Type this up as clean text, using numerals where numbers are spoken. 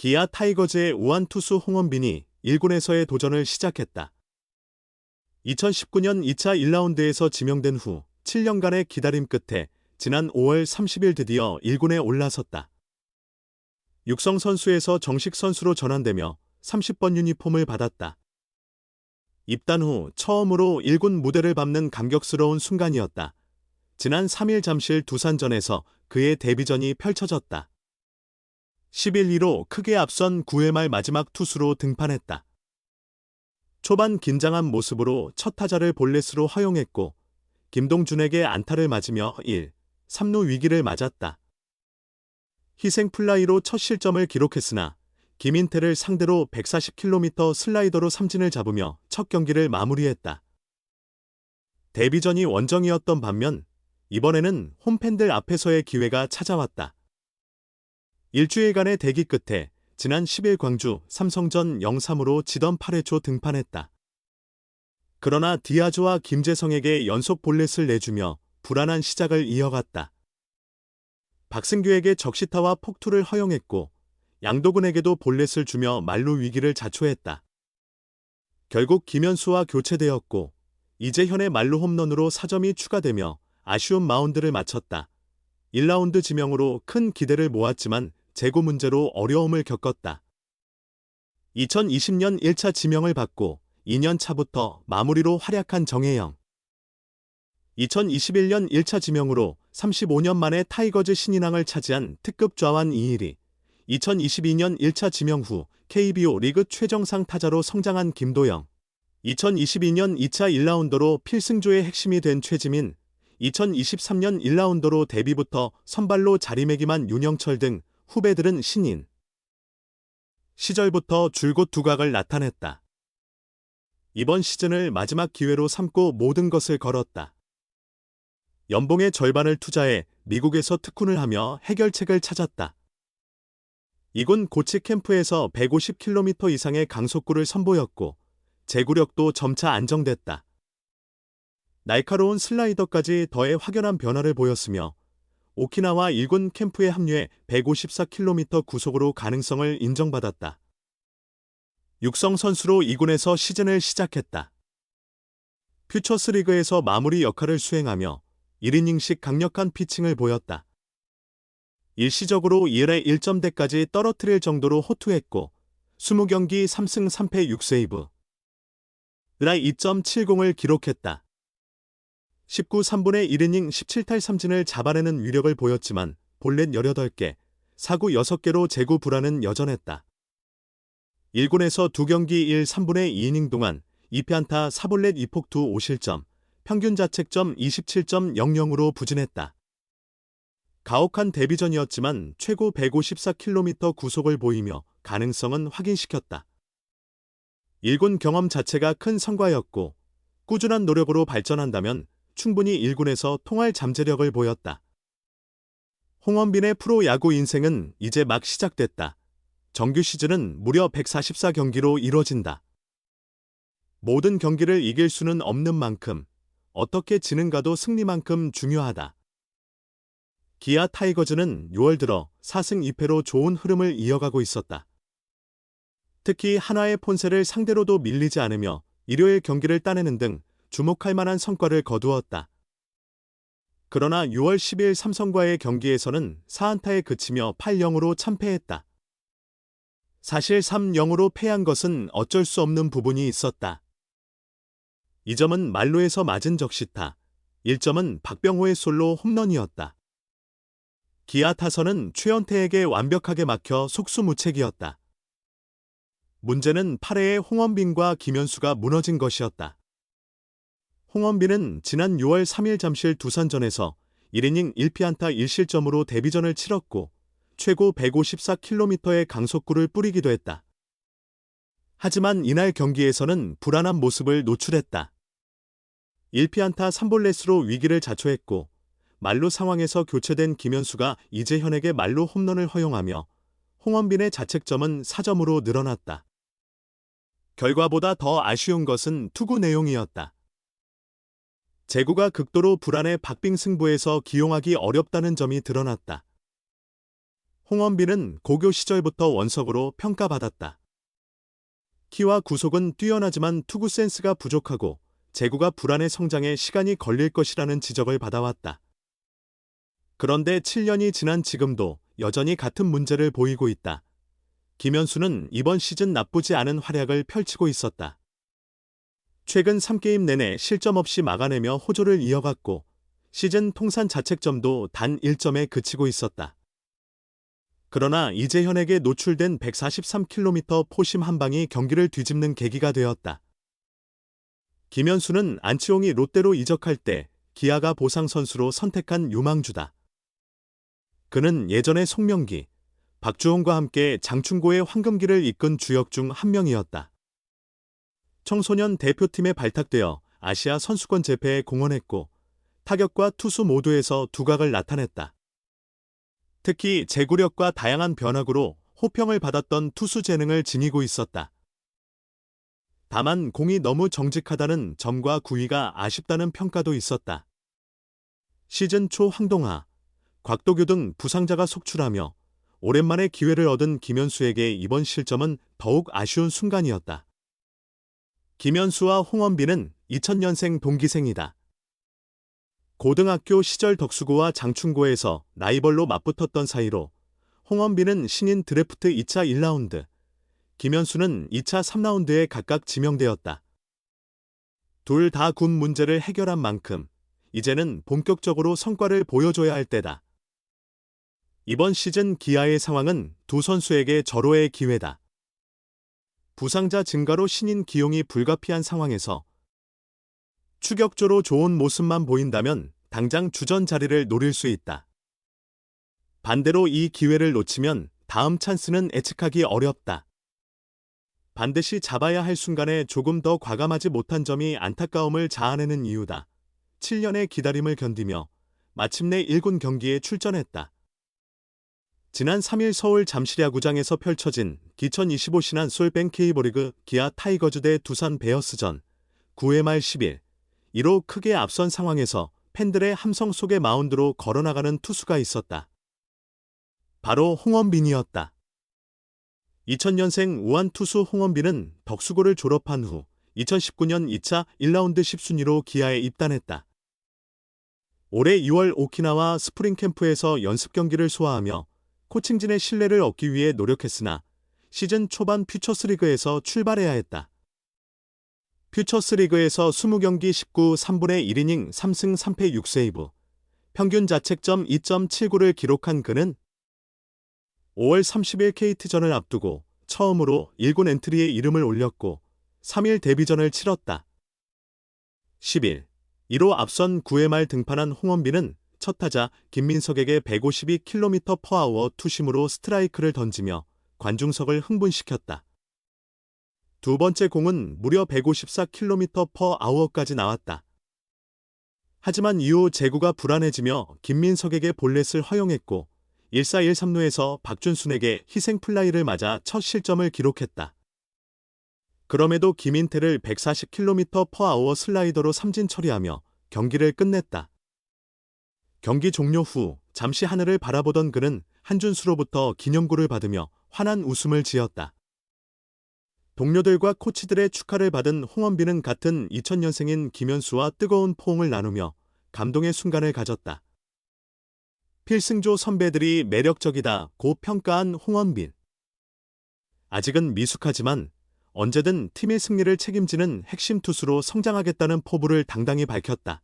기아 타이거즈의 우완 투수 홍원빈이 1군에서의 도전을 시작했다. 2019년 2차 1라운드에서 지명된 후 7년간의 기다림 끝에 지난 5월 30일 드디어 1군에 올라섰다. 육성 선수에서 정식 선수로 전환되며 30번 유니폼을 받았다. 입단 후 처음으로 1군 무대를 밟는 감격스러운 순간이었다. 지난 3일 잠실 두산전에서 그의 데뷔전이 펼쳐졌다. 11-2로 크게 앞선 9회 말 마지막 투수로 등판했다. 초반 긴장한 모습으로 첫 타자를 볼넷으로 허용했고 김동준에게 안타를 맞으며 1, 3루 위기를 맞았다. 희생 플라이로 첫 실점을 기록했으나 김인태를 상대로 140km 슬라이더로 삼진을 잡으며 첫 경기를 마무리했다. 데뷔전이 원정이었던 반면 이번에는 홈팬들 앞에서의 기회가 찾아왔다. 일주일간의 대기 끝에 지난 10일 광주 삼성전 0-3으로 지던 8회 초 등판했다. 그러나 디아즈와 김재성에게 연속 볼넷을 내주며 불안한 시작을 이어갔다. 박승규에게 적시타와 폭투를 허용했고 양도근에게도 볼넷을 주며 만루 위기를 자초했다. 결국 김현수와 교체되었고 이재현의 만루 홈런으로 4점이 추가되며 아쉬운 마운드를 마쳤다. 1라운드 지명으로 큰 기대를 모았지만 재고 문제로 어려움을 겪었다. 2020년 1차 지명을 받고 2년 차부터 마무리로 활약한 정혜영. 2021년 1차 지명으로 35년 만에 타이거즈 신인왕을 차지한 특급 좌완 이일이 2022년 1차 지명 후 KBO 리그 최정상 타자로 성장한 김도영, 2022년 2차 1라운더로 필승조의 핵심이 된 최지민, 2023년 1라운더로 데뷔부터 선발로 자리매김한 윤영철 등 후배들은 신인 시절부터 줄곧 두각을 나타냈다. 이번 시즌을 마지막 기회로 삼고 모든 것을 걸었다. 연봉의 절반을 투자해 미국에서 특훈을 하며 해결책을 찾았다. 이군 고치 캠프에서 150km 이상의 강속구를 선보였고 제구력도 점차 안정됐다. 날카로운 슬라이더까지 더해 확연한 변화를 보였으며 오키나와 1군 캠프에 합류해 154km 구속으로 가능성을 인정받았다. 육성 선수로 2군에서 시즌을 시작했다. 퓨처스리그에서 마무리 역할을 수행하며 1이닝씩 강력한 피칭을 보였다. 일시적으로 2회 1점대까지 떨어뜨릴 정도로 호투했고 20경기 3승 3패 6세이브, 으라 2.70을 기록했다. 19 3분의 1이닝 17탈 삼진을 잡아내는 위력을 보였지만 볼넷 18개, 사구 6개로 제구 불안은 여전했다. 1군에서 2경기 1 3분의 2이닝 동안 2피안타 4볼넷 2폭투 5실점, 평균 자책점 27.00으로 부진했다. 가혹한 데뷔전이었지만 최고 154km 구속을 보이며 가능성은 확인시켰다. 1군 경험 자체가 큰 성과였고 꾸준한 노력으로 발전한다면 충분히 1군에서 통할 잠재력을 보였다. 홍원빈의 프로야구 인생은 이제 막 시작됐다. 정규 시즌은 무려 144경기로 이뤄진다. 모든 경기를 이길 수는 없는 만큼 어떻게 지는가도 승리만큼 중요하다. 기아 타이거즈는 6월 들어 4승 2패로 좋은 흐름을 이어가고 있었다. 특히 한화의 폰세를 상대로도 밀리지 않으며 일요일 경기를 따내는 등 주목할 만한 성과를 거두었다. 그러나 6월 10일 삼성과의 경기에서는 4안타에 그치며 8-0으로 참패했다. 사실 3-0으로 패한 것은 어쩔 수 없는 부분이 있었다. 이 점은 말로에서 맞은 적시타, 1점은 박병호의 솔로 홈런이었다. 기아 타선은 최연태에게 완벽하게 막혀 속수무책이었다. 문제는 8회에 홍원빈과 김현수가 무너진 것이었다. 홍원빈은 지난 6월 3일 잠실 두산전에서 1이닝 1피안타 1실점으로 데뷔전을 치렀고 최고 154km의 강속구를 뿌리기도 했다. 하지만 이날 경기에서는 불안한 모습을 노출했다. 1피안타 3볼넷으로 위기를 자초했고 만루 상황에서 교체된 김현수가 이재현에게 만루 홈런을 허용하며 홍원빈의 자책점은 4점으로 늘어났다. 결과보다 더 아쉬운 것은 투구 내용이었다. 제구가 극도로 불안해 박빙 승부에서 기용하기 어렵다는 점이 드러났다. 홍원빈은 고교 시절부터 원석으로 평가받았다. 키와 구속은 뛰어나지만 투구 센스가 부족하고 제구가 불안의 성장에 시간이 걸릴 것이라는 지적을 받아왔다. 그런데 7년이 지난 지금도 여전히 같은 문제를 보이고 있다. 김현수는 이번 시즌 나쁘지 않은 활약을 펼치고 있었다. 최근 3게임 내내 실점 없이 막아내며 호조를 이어갔고 시즌 통산 자책점도 단 1점에 그치고 있었다. 그러나 이재현에게 노출된 143km 포심 한 방이 경기를 뒤집는 계기가 되었다. 김현수는 안치홍이 롯데로 이적할 때 기아가 보상 선수로 선택한 유망주다. 그는 예전에 송명기, 박주홍과 함께 장충고의 황금기를 이끈 주역 중 한 명이었다. 청소년 대표팀에 발탁되어 아시아 선수권 재패에 공헌했고 타격과 투수 모두에서 두각을 나타냈다. 특히 제구력과 다양한 변화구로 호평을 받았던 투수 재능을 지니고 있었다. 다만 공이 너무 정직하다는 점과 구위가 아쉽다는 평가도 있었다. 시즌 초 황동하, 곽도규 등 부상자가 속출하며 오랜만에 기회를 얻은 김현수에게 이번 실점은 더욱 아쉬운 순간이었다. 김현수와 홍원빈은 2000년생 동기생이다. 고등학교 시절 덕수고와 장충고에서 라이벌로 맞붙었던 사이로 홍원빈은 신인 드래프트 2차 1라운드, 김현수는 2차 3라운드에 각각 지명되었다. 둘 다 군 문제를 해결한 만큼 이제는 본격적으로 성과를 보여줘야 할 때다. 이번 시즌 기아의 상황은 두 선수에게 절호의 기회다. 부상자 증가로 신인 기용이 불가피한 상황에서 추격조로 좋은 모습만 보인다면 당장 주전 자리를 노릴 수 있다. 반대로 이 기회를 놓치면 다음 찬스는 예측하기 어렵다. 반드시 잡아야 할 순간에 조금 더 과감하지 못한 점이 안타까움을 자아내는 이유다. 7년의 기다림을 견디며 마침내 1군 경기에 출전했다. 지난 3일 서울 잠실야구장에서 펼쳐진 2025 신한 솔뱅 K리그 기아 타이거즈 대 두산 베어스전 9회 말 10일 1호 크게 앞선 상황에서 팬들의 함성 속의 마운드로 걸어나가는 투수가 있었다. 바로 홍원빈이었다. 2000년생 우한 투수 홍원빈은 덕수고를 졸업한 후 2019년 2차 1라운드 10순위로 기아에 입단했다. 올해 2월 오키나와 스프링 캠프에서 연습 경기를 소화하며 코칭진의 신뢰를 얻기 위해 노력했으나 시즌 초반 퓨처스리그에서 출발해야 했다. 퓨처스리그에서 20경기 19 3분의 1이닝 3승 3패 6세이브, 평균 자책점 2.79를 기록한 그는 5월 30일 KT전을 앞두고 처음으로 1군 엔트리에 이름을 올렸고 3일 데뷔전을 치렀다. 10일 1호 앞선 9회 말 등판한 홍원빈은 첫 타자 김민석에게 152km/h 투심으로 스트라이크를 던지며 관중석을 흥분시켰다. 두 번째 공은 무려 154km/h까지 나왔다. 하지만 이후 제구가 불안해지며 김민석에게 볼넷을 허용했고 1-4-1-3루에서 박준순에게 희생 플라이를 맞아 첫 실점을 기록했다. 그럼에도 김인태를 140km/h 슬라이더로 삼진 처리하며 경기를 끝냈다. 경기 종료 후 잠시 하늘을 바라보던 그는 한준수로부터 기념구를 받으며 환한 웃음을 지었다. 동료들과 코치들의 축하를 받은 홍원빈은 같은 2000년생인 김현수와 뜨거운 포옹을 나누며 감동의 순간을 가졌다. 필승조 선배들이 매력적이다 고 평가한 홍원빈. 아직은 미숙하지만 언제든 팀의 승리를 책임지는 핵심 투수로 성장하겠다는 포부를 당당히 밝혔다.